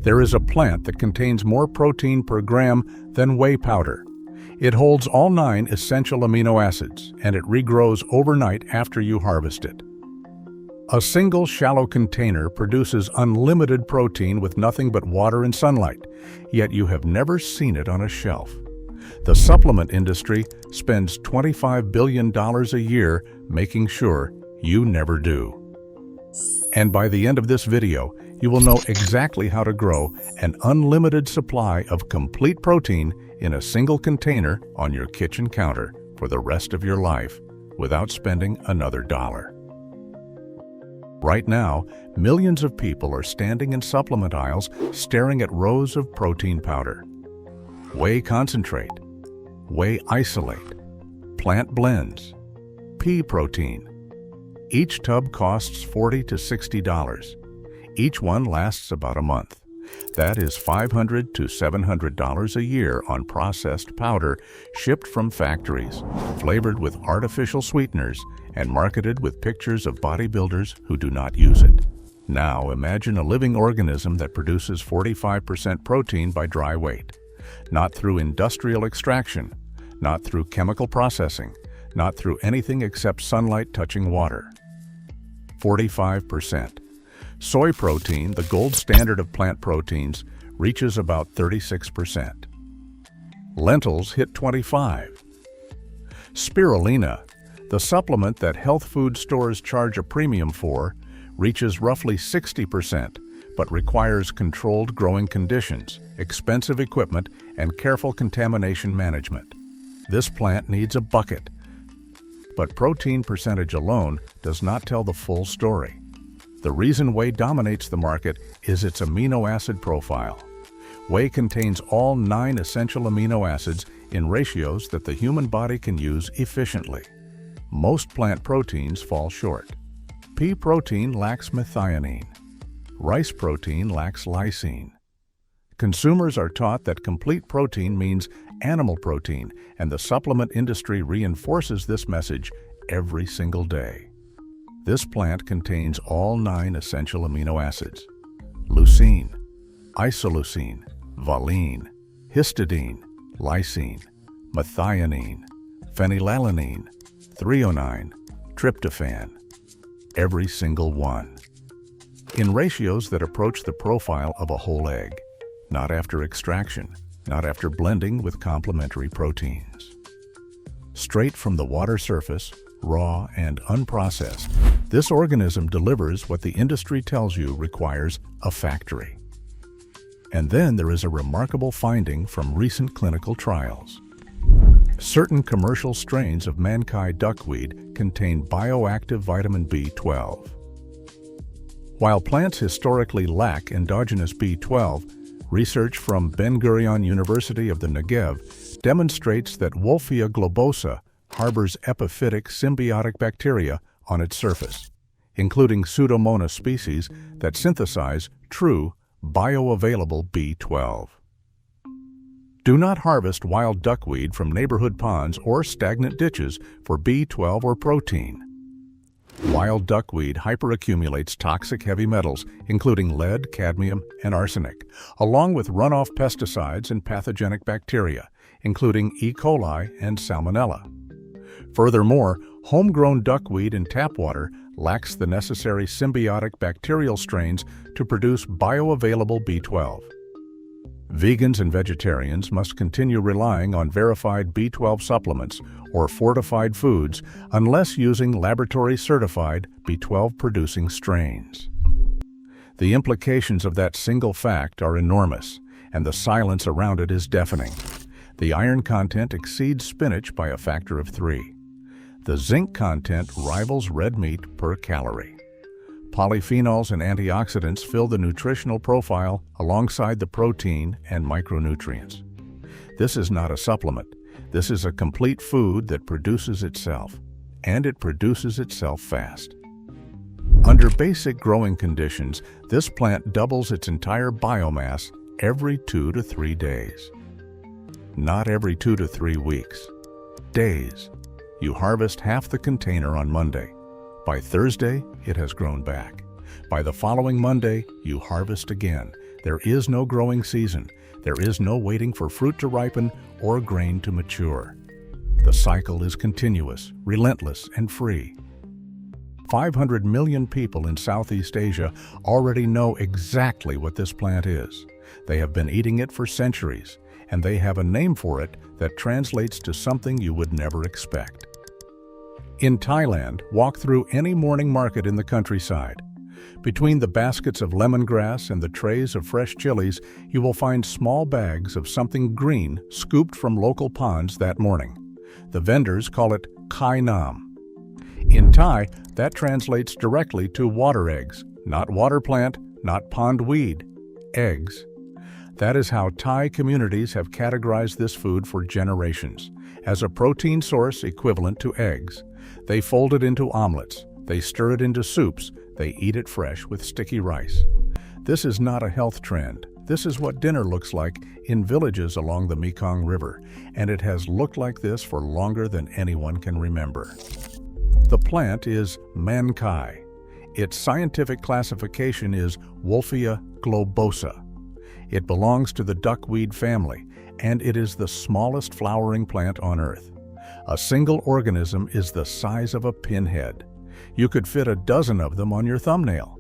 There is a plant that contains more protein per gram than whey powder. It holds all 9 essential amino acids, and it regrows overnight after you harvest it. A single shallow container produces unlimited protein with nothing but water and sunlight, yet you have never seen it on a shelf. The supplement industry spends $25 billion a year making sure you never do. And by the end of this video, you will know exactly how to grow an unlimited supply of complete protein in a single container on your kitchen counter for the rest of your life without spending another dollar. Right now, millions of people are standing in supplement aisles staring at rows of protein powder. Whey concentrate, whey isolate, plant blends, pea protein. Each tub costs $40 to $60. Each one lasts about a month. That is $500 to $700 a year on processed powder shipped from factories, flavored with artificial sweeteners, and marketed with pictures of bodybuilders who do not use it. Now imagine a living organism that produces 45% protein by dry weight. Not through industrial extraction, not through chemical processing, not through anything except sunlight touching water. 45%. Soy protein, the gold standard of plant proteins, reaches about 36%. Lentils hit 25%. Spirulina, the supplement that health food stores charge a premium for, reaches roughly 60%, but requires controlled growing conditions, expensive equipment, and careful contamination management. This plant needs a bucket. But protein percentage alone does not tell the full story. The reason whey dominates the market is its amino acid profile. Whey contains all 9 essential amino acids in ratios that the human body can use efficiently. Most plant proteins fall short. Pea protein lacks methionine. Rice protein lacks lysine. Consumers are taught that complete protein means animal protein, and the supplement industry reinforces this message every single day. This plant contains all 9 essential amino acids: leucine, isoleucine, valine, histidine, lysine, methionine, phenylalanine, threonine, tryptophan. Every single one. In ratios that approach the profile of a whole egg, not after extraction, not after blending with complementary proteins. Straight from the water surface, raw and unprocessed, this organism delivers what the industry tells you requires a factory. And then there is a remarkable finding from recent clinical trials. Certain commercial strains of mankai duckweed contain bioactive vitamin B12. While plants historically lack endogenous B12, research from Ben-Gurion University of the Negev demonstrates that Wolfia globosa harbors epiphytic symbiotic bacteria on its surface, including Pseudomonas species that synthesize true bioavailable B12. Do not harvest wild duckweed from neighborhood ponds or stagnant ditches for B12 or protein. Wild duckweed hyperaccumulates toxic heavy metals, including lead, cadmium, and arsenic, along with runoff pesticides and pathogenic bacteria, including E. coli and salmonella. Furthermore, homegrown duckweed in tap water lacks the necessary symbiotic bacterial strains to produce bioavailable B12. Vegans and vegetarians must continue relying on verified B12 supplements or fortified foods unless using laboratory-certified B12-producing strains. The implications of that single fact are enormous, and the silence around it is deafening. The iron content exceeds spinach by a factor of 3. The zinc content rivals red meat per calorie. Polyphenols and antioxidants fill the nutritional profile alongside the protein and micronutrients. This is not a supplement. This is a complete food that produces itself, and it produces itself fast. Under basic growing conditions, this plant doubles its entire biomass every 2 to 3 days. Not every 2 to 3 weeks. Days. You harvest half the container on Monday. By Thursday, it has grown back. By the following Monday, you harvest again. There is no growing season. There is no waiting for fruit to ripen or grain to mature. The cycle is continuous, relentless, and free. 500 million people in Southeast Asia already know exactly what this plant is. They have been eating it for centuries, and they have a name for it that translates to something you would never expect. In Thailand, walk through any morning market in the countryside. Between the baskets of lemongrass and the trays of fresh chilies, you will find small bags of something green scooped from local ponds that morning. The vendors call it kai nam. In Thai, that translates directly to water eggs, not water plant, not pond weed, eggs. That is how Thai communities have categorized this food for generations, as a protein source equivalent to eggs. They fold it into omelets, they stir it into soups, they eat it fresh with sticky rice. This is not a health trend. This is what dinner looks like in villages along the Mekong River, and it has looked like this for longer than anyone can remember. The plant is mankai. Its scientific classification is Wolfia globosa. It belongs to the duckweed family, and it is the smallest flowering plant on Earth. A single organism is the size of a pinhead. You could fit a dozen of them on your thumbnail.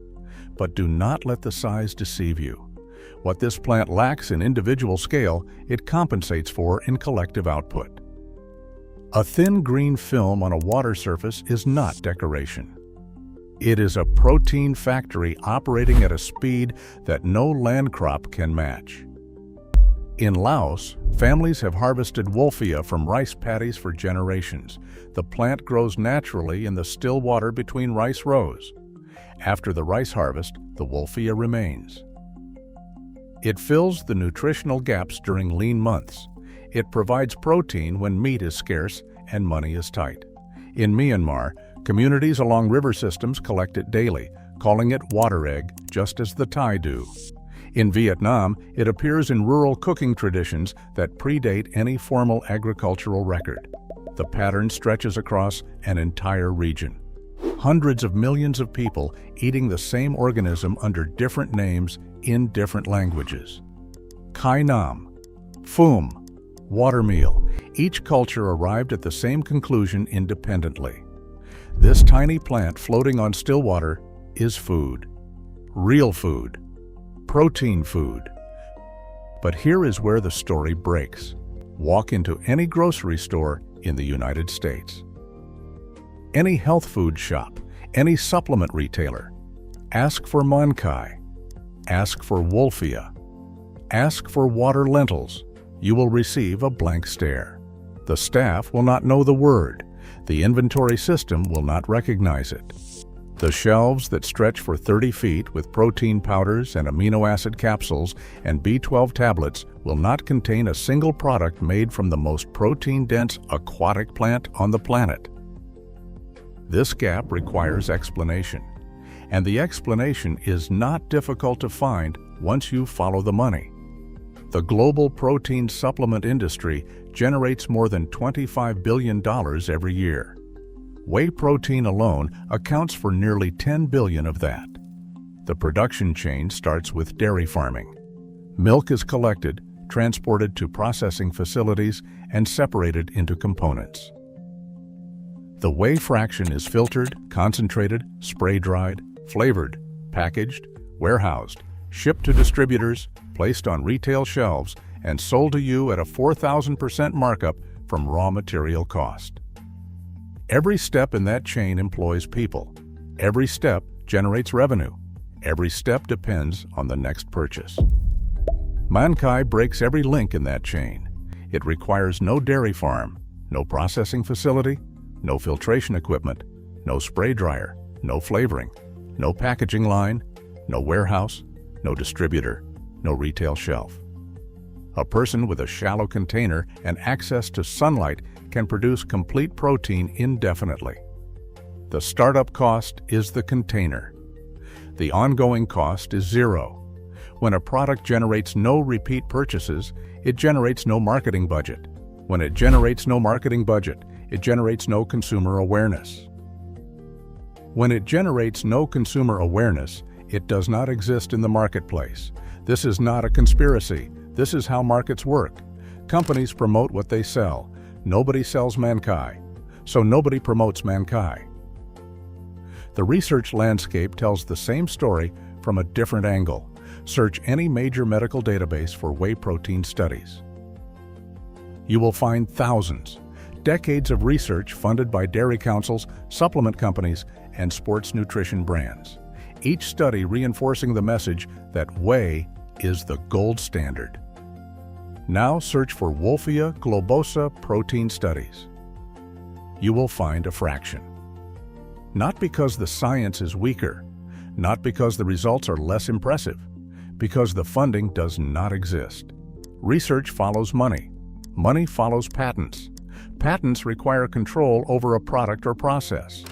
But do not let the size deceive you. What this plant lacks in individual scale, it compensates for in collective output. A thin green film on a water surface is not decoration. It is a protein factory operating at a speed that no land crop can match. In Laos, families have harvested wolfia from rice paddies for generations. The plant grows naturally in the still water between rice rows. After the rice harvest, the wolfia remains. It fills the nutritional gaps during lean months. It provides protein when meat is scarce and money is tight. In Myanmar, communities along river systems collect it daily, calling it water egg, just as the Thai do. In Vietnam, it appears in rural cooking traditions that predate any formal agricultural record. The pattern stretches across an entire region. Hundreds of millions of people eating the same organism under different names in different languages. Kai Nam, Phum, watermeal. Each culture arrived at the same conclusion independently. This tiny plant floating on still water is food. Real food. Protein food. But here is where the story breaks. Walk into any grocery store in the United States. Any health food shop, any supplement retailer. Ask for mankai. Ask for wolfia. Ask for water lentils. You will receive a blank stare. The staff will not know the word. The inventory system will not recognize it. The shelves that stretch for 30 feet with protein powders and amino acid capsules and B12 tablets will not contain a single product made from the most protein-dense aquatic plant on the planet. This gap requires explanation, and the explanation is not difficult to find once you follow the money. The global protein supplement industry generates more than $25 billion every year. Whey protein alone accounts for nearly $10 billion of that. The production chain starts with dairy farming. Milk is collected, transported to processing facilities, and separated into components. The whey fraction is filtered, concentrated, spray-dried, flavored, packaged, warehoused, shipped to distributors, placed on retail shelves, and sold to you at a 4,000% markup from raw material cost. Every step in that chain employs people. Every step generates revenue. Every step depends on the next purchase. Mankai breaks every link in that chain. It requires no dairy farm, no processing facility, no filtration equipment, no spray dryer, no flavoring, no packaging line, no warehouse, no distributor, no retail shelf. A person with a shallow container and access to sunlight can produce complete protein indefinitely. The startup cost is the container. The ongoing cost is zero. When a product generates no repeat purchases, it generates no marketing budget. When it generates no marketing budget, it generates no consumer awareness. When it generates no consumer awareness, it does not exist in the marketplace. This is not a conspiracy. This is how markets work. Companies promote what they sell. Nobody sells mankai, so nobody promotes mankai. The research landscape tells the same story from a different angle. Search any major medical database for whey protein studies. You will find thousands, decades of research funded by dairy councils, supplement companies, and sports nutrition brands. Each study reinforcing the message that whey is the gold standard. Now search for wolfia globosa protein studies. You will find a fraction. Not because the science is weaker, not because the results are less impressive, because the funding does not exist. Research follows money. Money follows patents. Patents require control over a product or process.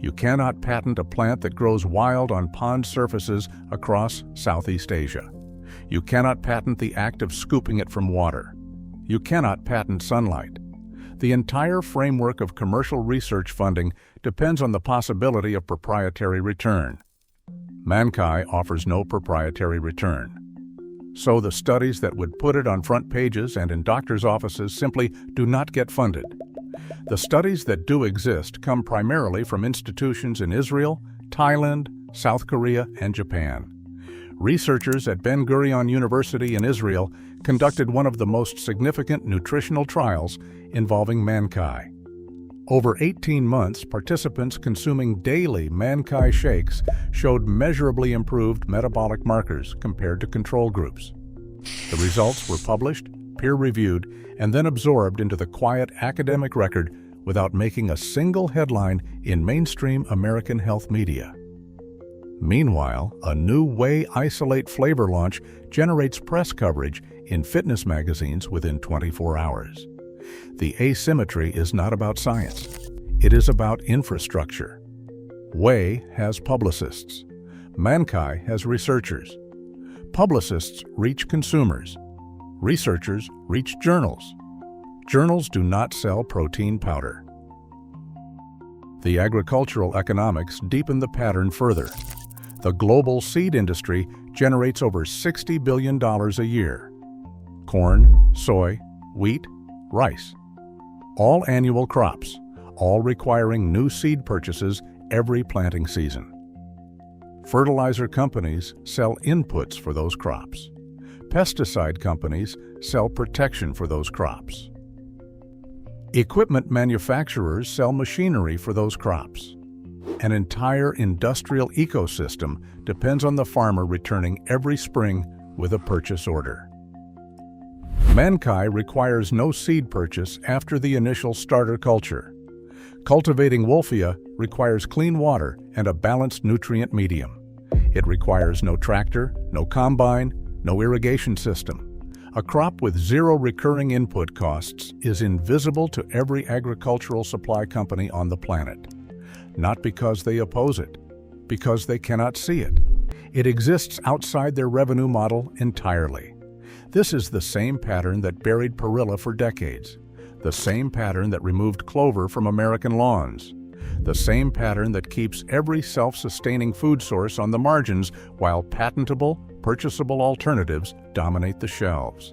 You cannot patent a plant that grows wild on pond surfaces across Southeast Asia. You cannot patent the act of scooping it from water. You cannot patent sunlight. The entire framework of commercial research funding depends on the possibility of proprietary return. Mankai offers no proprietary return. So the studies that would put it on front pages and in doctors' offices simply do not get funded. The studies that do exist come primarily from institutions in Israel, Thailand, South Korea, and Japan. Researchers at Ben Gurion University in Israel conducted one of the most significant nutritional trials involving mankai. Over 18 months, participants consuming daily mankai shakes showed measurably improved metabolic markers compared to control groups. The results were published, peer-reviewed, and then absorbed into the quiet academic record without making a single headline in mainstream American health media. Meanwhile, a new whey isolate flavor launch generates press coverage in fitness magazines within 24 hours. The asymmetry is not about science. It is about infrastructure. Whey has publicists. Mankai has researchers. Publicists reach consumers. Researchers reach journals. Journals do not sell protein powder. The agricultural economics deepen the pattern further. The global seed industry generates over $60 billion a year. Corn, soy, wheat, rice. All annual crops, all requiring new seed purchases every planting season. Fertilizer companies sell inputs for those crops. Pesticide companies sell protection for those crops. Equipment manufacturers sell machinery for those crops. An entire industrial ecosystem depends on the farmer returning every spring with a purchase order. Mankai requires no seed purchase after the initial starter culture. Cultivating wolfia requires clean water and a balanced nutrient medium. It requires no tractor, no combine, no irrigation system. A crop with zero recurring input costs is invisible to every agricultural supply company on the planet. Not because they oppose it, because they cannot see it. It exists outside their revenue model entirely. This is the same pattern that buried perilla for decades, the same pattern that removed clover from American lawns, the same pattern that keeps every self-sustaining food source on the margins while patentable, purchasable alternatives dominate the shelves.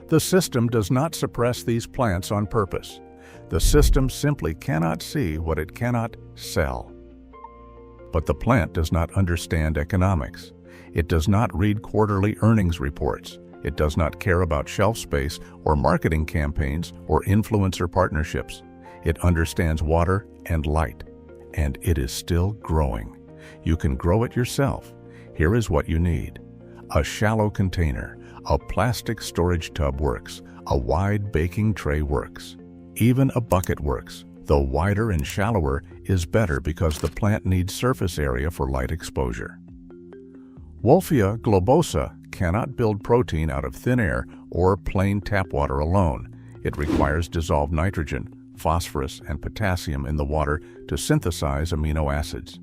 The system does not suppress these plants on purpose. The system simply cannot see what it cannot sell. But the plant does not understand economics. It does not read quarterly earnings reports. It does not care about shelf space or marketing campaigns or influencer partnerships. It understands water and light, and it is still growing. You can grow it yourself. Here is what you need. A shallow container, a plastic storage tub works, a wide baking tray works. Even a bucket works, though wider and shallower is better because the plant needs surface area for light exposure. Wolfia globosa cannot build protein out of thin air or plain tap water alone. It requires dissolved nitrogen, phosphorus, and potassium in the water to synthesize amino acids.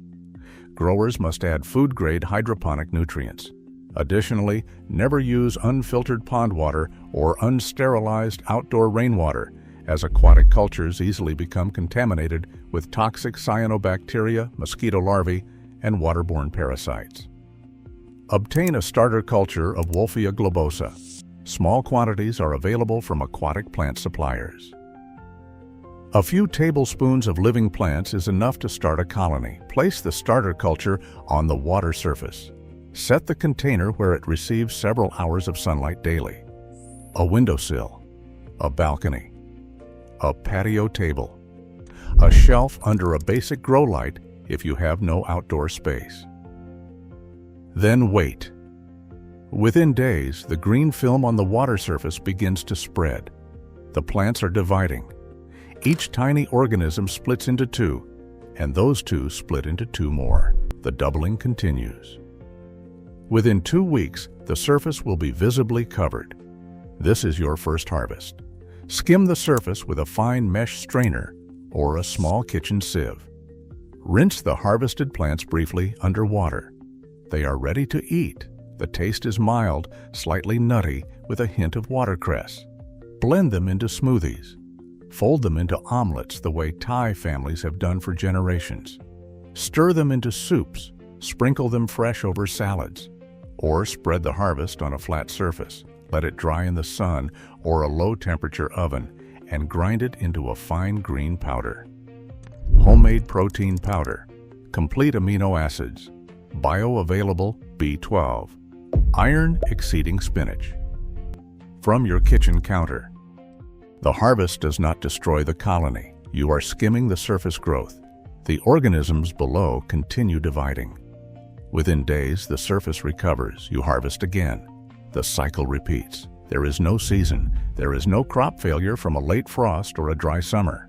Growers must add food-grade hydroponic nutrients. Additionally, never use unfiltered pond water or unsterilized outdoor rainwater, as aquatic cultures easily become contaminated with toxic cyanobacteria, mosquito larvae, and waterborne parasites. Obtain a starter culture of Wolfia globosa. Small quantities are available from aquatic plant suppliers. A few tablespoons of living plants is enough to start a colony. Place the starter culture on the water surface. Set the container where it receives several hours of sunlight daily. A windowsill, a balcony, a patio table, a shelf under a basic grow light if you have no outdoor space. Then wait. Within days, the green film on the water surface begins to spread. The plants are dividing. Each tiny organism splits into two, and those two split into two more. The doubling continues. Within 2 weeks, the surface will be visibly covered. This is your first harvest. Skim the surface with a fine mesh strainer or a small kitchen sieve. Rinse the harvested plants briefly under water. They are ready to eat. The taste is mild, slightly nutty, with a hint of watercress. Blend them into smoothies. Fold them into omelets the way Thai families have done for generations. Stir them into soups. Sprinkle them fresh over salads. Or spread the harvest on a flat surface. Let it dry in the sun or a low-temperature oven and grind it into a fine green powder. Homemade protein powder. Complete amino acids. Bioavailable B12. Iron exceeding spinach. From your kitchen counter. The harvest does not destroy the colony. You are skimming the surface growth. The organisms below continue dividing. Within days, the surface recovers. You harvest again. The cycle repeats. There is no season. There is no crop failure from a late frost or a dry summer.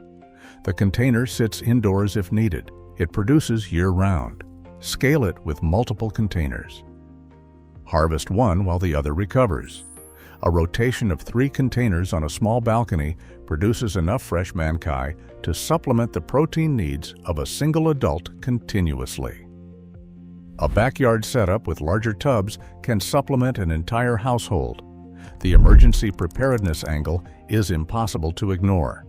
The container sits indoors if needed. It produces year-round. Scale it with multiple containers. Harvest one while the other recovers. A rotation of 3 containers on a small balcony produces enough fresh mankai to supplement the protein needs of a single adult continuously. A backyard setup with larger tubs can supplement an entire household. The emergency preparedness angle is impossible to ignore.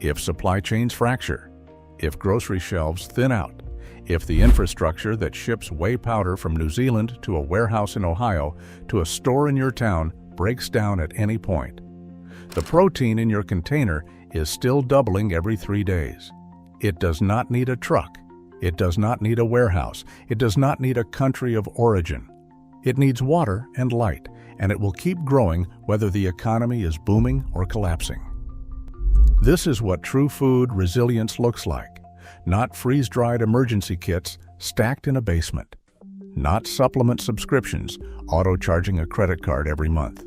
If supply chains fracture, if grocery shelves thin out, if the infrastructure that ships whey powder from New Zealand to a warehouse in Ohio to a store in your town breaks down at any point, the protein in your container is still doubling every 3 days. It does not need a truck. It does not need a warehouse. It does not need a country of origin. It needs water and light, and it will keep growing whether the economy is booming or collapsing. This is what true food resilience looks like. Not freeze-dried emergency kits stacked in a basement. Not supplement subscriptions, auto-charging a credit card every month.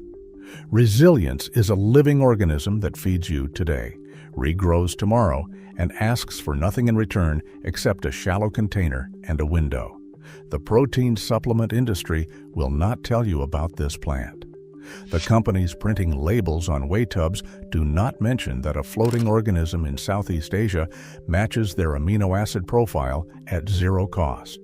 Resilience is a living organism that feeds you today, regrows tomorrow, and asks for nothing in return except a shallow container and a window. The protein supplement industry will not tell you about this plant. The companies printing labels on whey tubs do not mention that a floating organism in Southeast Asia matches their amino acid profile at 0 cost.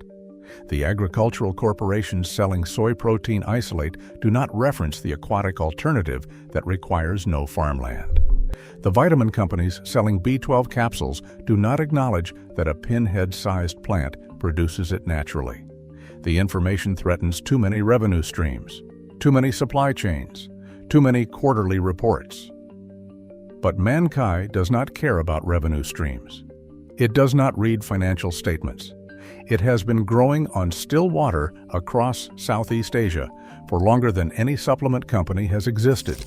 The agricultural corporations selling soy protein isolate do not reference the aquatic alternative that requires no farmland. The vitamin companies selling B12 capsules do not acknowledge that a pinhead-sized plant produces it naturally. The information threatens too many revenue streams, too many supply chains, too many quarterly reports. But mankai does not care about revenue streams. It does not read financial statements. It has been growing on still water across Southeast Asia for longer than any supplement company has existed.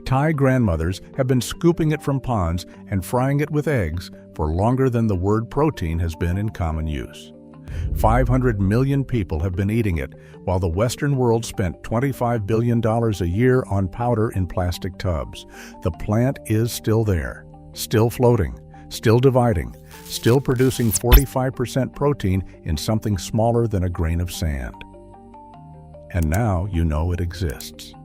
Thai grandmothers have been scooping it from ponds and frying it with eggs for longer than the word protein has been in common use. 500 million people have been eating it, while the Western world spent $25 billion a year on powder in plastic tubs. The plant is still there, still floating, still dividing, still producing 45% protein in something smaller than a grain of sand. And now you know it exists.